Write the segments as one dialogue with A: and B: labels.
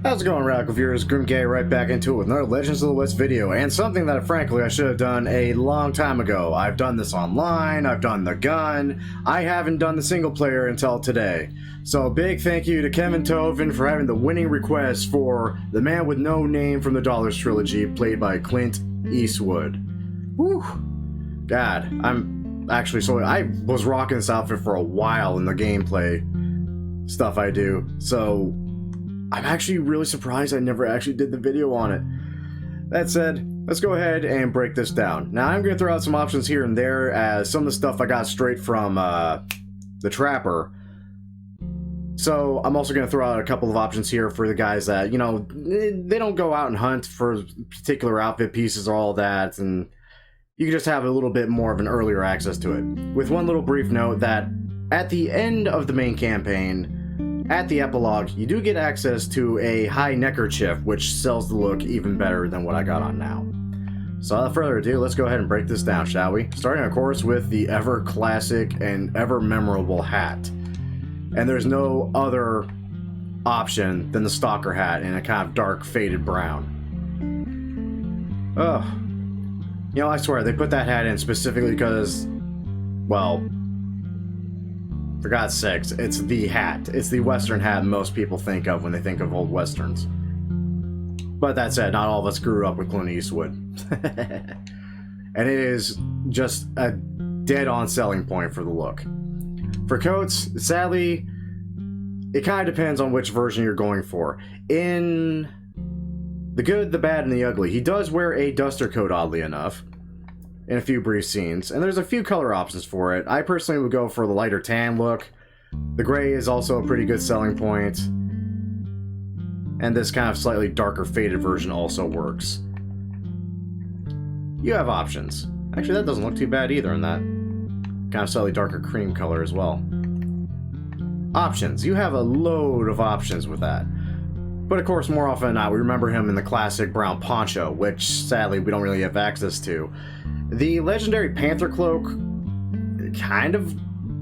A: How's it going, Radical viewers? Gaddy right back into it with another Legends of the West video, and something that frankly I should have done a long time ago. I've done this online, I've done the gun, I haven't done the single player until today. So big thank you to Kevin Tovin for having the winning request for The Man with No Name from the Dollars Trilogy, played by Clint Eastwood. Whew. God, I'm actually so I was rocking this outfit for a while in the gameplay stuff I do, so I'm actually really surprised I never actually did the video on it. That said, let's go ahead and break this down. Now I'm going to throw out some options here and there, as some of the stuff I got straight from the Trapper. So I'm also going to throw out a couple of options here for the guys that, you know, they don't go out and hunt for particular outfit pieces or all that, and you can just have a little bit more of an earlier access to it. With one little brief note that at the end of the main campaign, at the epilogue, you do get access to a high neckerchief, which sells the look even better than what I got on now. So without further ado, let's go ahead and break this down, shall we? Starting, of course, with the ever classic and ever memorable hat. And there's no other option than the stalker hat in a kind of dark, faded brown. Ugh. You know, I swear, they put that hat in specifically because, well, for God's sakes, it's the hat. It's the Western hat most people think of when they think of old Westerns. But that said, not all of us grew up with Clint Eastwood. And it is just a dead-on selling point for the look. For coats, sadly, it kind of depends on which version you're going for. In the good, the bad, and the ugly, he does wear a duster coat, oddly enough, in a few brief scenes, and there's a few color options for it. I personally would go for the lighter tan look. The gray is also a pretty good selling point, and this kind of slightly darker faded version also works. You have options. Actually, that doesn't look too bad either in that kind of slightly darker cream color as well. Options. You have a load of options with that. But of course, more often than not, we remember him in the classic brown poncho, which sadly we don't really have access to. The legendary Panther cloak kind of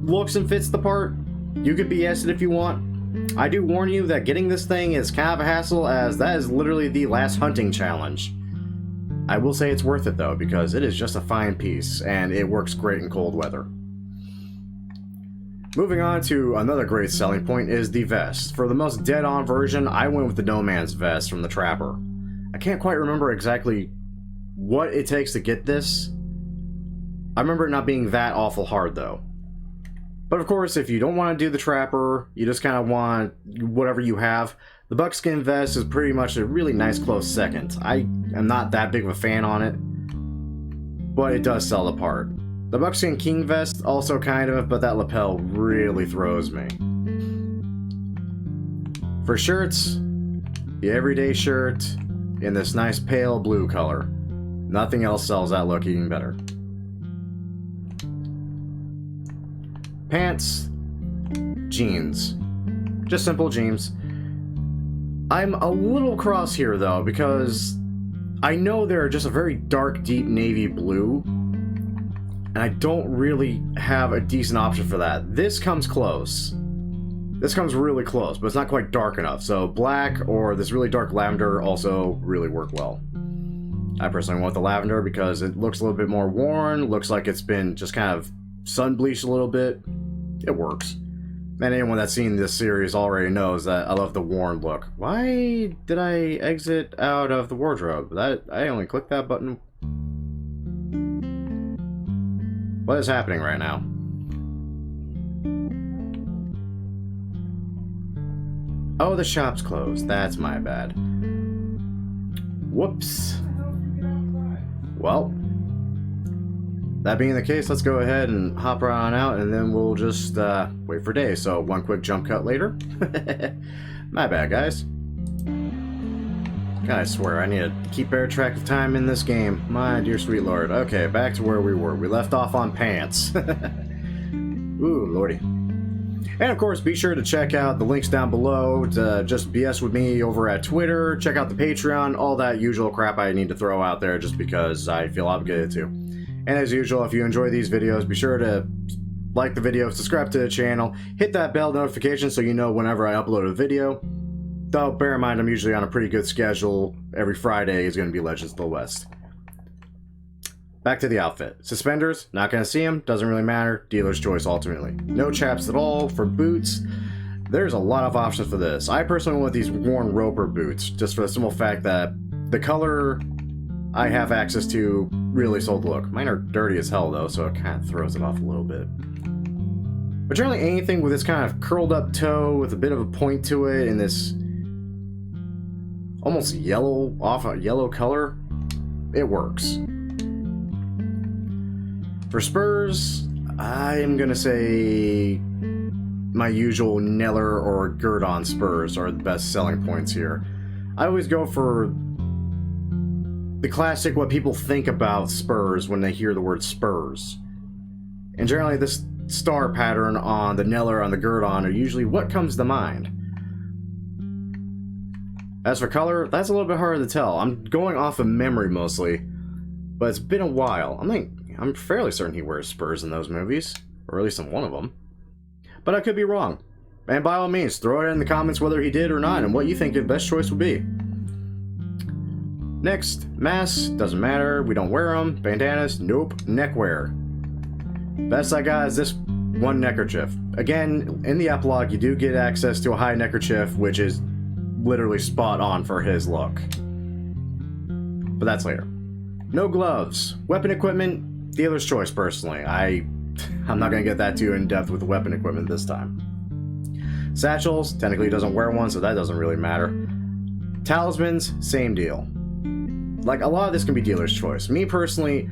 A: looks and fits the part. You could BS it if you want. I do warn you that getting this thing is kind of a hassle, as that is literally the last hunting challenge. I will say it's worth it though, because it is just a fine piece, and it works great in cold weather. Moving on to another great selling point is the vest. For the most dead-on version, I went with the No Man's vest from the Trapper. I can't quite remember exactly what it takes to get this. I remember it not being that awful hard though. But of course, if you don't want to do the Trapper, you just kind of want whatever you have, the buckskin vest is pretty much a really nice close second. I am not that big of a fan on it, but it does sell the part. The buckskin king vest also kind of, but that lapel really throws me. For shirts, the everyday shirt in this nice pale blue color. Nothing else sells that look even better. Pants, jeans. Just simple jeans. I'm a little cross here though, because I know they're just a very dark, deep navy blue, and I don't really have a decent option for that. This comes close. This comes really close, but it's not quite dark enough, so black or this really dark lavender also really work well. I personally want the lavender because it looks a little bit more worn, looks like it's been just kind of sun bleached a little bit. It works. And anyone that's seen this series already knows that I love the worn look. Why did I exit out of the wardrobe? I only clicked that button. What is happening right now? Oh, the shop's closed. That's my bad. Whoops. Well, that being the case, let's go ahead and hop right on out, and then we'll just wait for day. So one quick jump cut later. My bad, guys. God, I swear, I need to keep better track of time in this game. My dear sweet lord. Okay, back to where we were. We left off on pants. Ooh, lordy. And of course, be sure to check out the links down below to just BS with me over at Twitter. Check out the Patreon, all that usual crap I need to throw out there just because I feel obligated to. And as usual, if you enjoy these videos, be sure to like the video, subscribe to the channel, hit that bell notification so you know whenever I upload a video. Though, bear in mind, I'm usually on a pretty good schedule. Every Friday is going to be Legends of the West. Back to the outfit. Suspenders, not going to see them, doesn't really matter. Dealer's choice ultimately. No chaps at all. For boots, there's a lot of options for this. I personally want these worn roper boots, just for the simple fact that the color I have access to really sold the look. Mine are dirty as hell though, so it kind of throws it off a little bit. But generally anything with this kind of curled up toe with a bit of a point to it and this almost yellow, off a yellow color, it works. For spurs, I'm gonna say my usual Neller or Gurdon spurs are the best selling points here. I always go for the classic what people think about spurs when they hear the word spurs. And generally this star pattern on the Neller on the Gurdon are usually what comes to mind. As for color, that's a little bit harder to tell. I'm going off of memory mostly, but it's been a while. I'm fairly certain he wears spurs in those movies, or at least in one of them. But I could be wrong. And by all means, throw it in the comments whether he did or not and what you think the best choice would be. Next, masks, doesn't matter, we don't wear them. Bandanas, nope. Neckwear. Best I got is this one neckerchief. Again, in the epilogue, you do get access to a high neckerchief, which is literally spot on for his look. But that's later. No gloves. Weapon equipment, dealer's choice personally. I'm not going to get that too in depth with the weapon equipment this time. Satchels, technically he doesn't wear one, so that doesn't really matter. Talismans, same deal. Like, a lot of this can be dealer's choice. Me personally,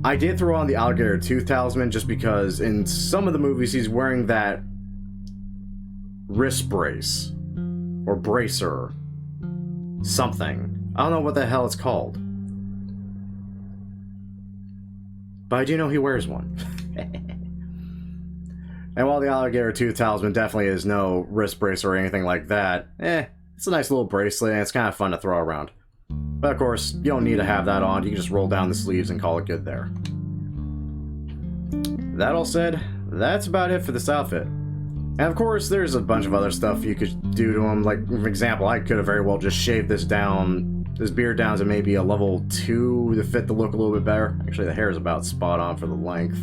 A: I did throw on the alligator tooth talisman just because in some of the movies he's wearing that wrist brace. Or bracer. Something. I don't know what the hell it's called. But I do know he wears one. And while the alligator tooth talisman definitely is no wrist brace or anything like that, it's a nice little bracelet and it's kind of fun to throw around. But of course, you don't need to have that on. You can just roll down the sleeves and call it good there. That all said, that's about it for this outfit. And of course, there's a bunch of other stuff you could do to him. Like, for example, I could have very well just shaved this beard down to maybe a level 2 to fit the look a little bit better. Actually, the hair is about spot on for the length.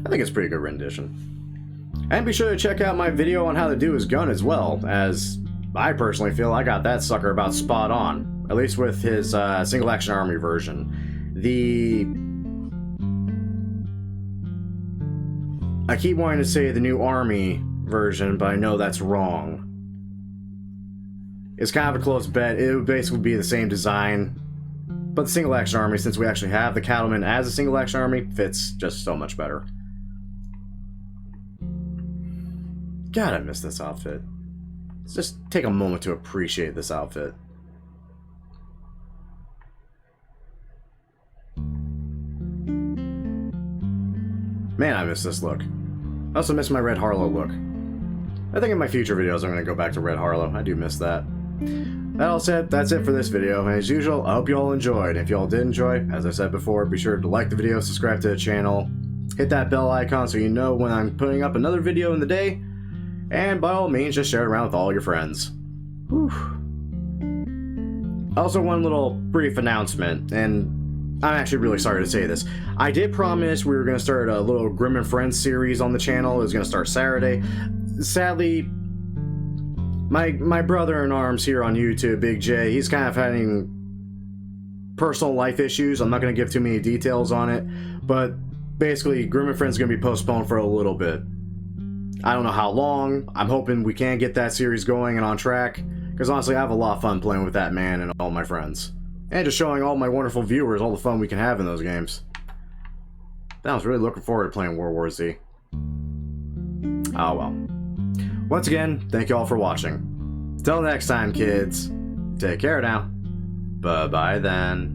A: I think it's a pretty good rendition. And be sure to check out my video on how to do his gun as well, as I personally feel I got that sucker about spot on. At least with his single action army version. I keep wanting to say the new army version, but I know that's wrong. It's kind of a close bet. It would basically be the same design. But the single action army, since we actually have the cattleman as a single action army, fits just so much better. God, I miss this outfit. Let's just take a moment to appreciate this outfit. Man, I miss this look. I also miss my Red Harlow look. I think in my future videos I'm going to go back to Red Harlow. I do miss that. That all said, that's it for this video. And as usual, I hope you all enjoyed. If you all did enjoy, as I said before, be sure to like the video, subscribe to the channel, hit that bell icon so you know when I'm putting up another video in the day. And by all means, just share it around with all your friends. Whew. Also, one little brief announcement, and I'm actually really sorry to say this. I did promise we were going to start a little Grim and Friends series on the channel. It was going to start Saturday. Sadly, my brother-in-arms here on YouTube, Big J, he's kind of having personal life issues. I'm not going to give too many details on it, but basically, Grim and Friends is going to be postponed for a little bit. I don't know how long. I'm hoping we can get that series going and on track, because honestly, I have a lot of fun playing with that man and all my friends. And just showing all my wonderful viewers all the fun we can have in those games. I was really looking forward to playing World War Z. Oh well. Once again, thank you all for watching. Till next time, kids. Take care now. Bye-bye then.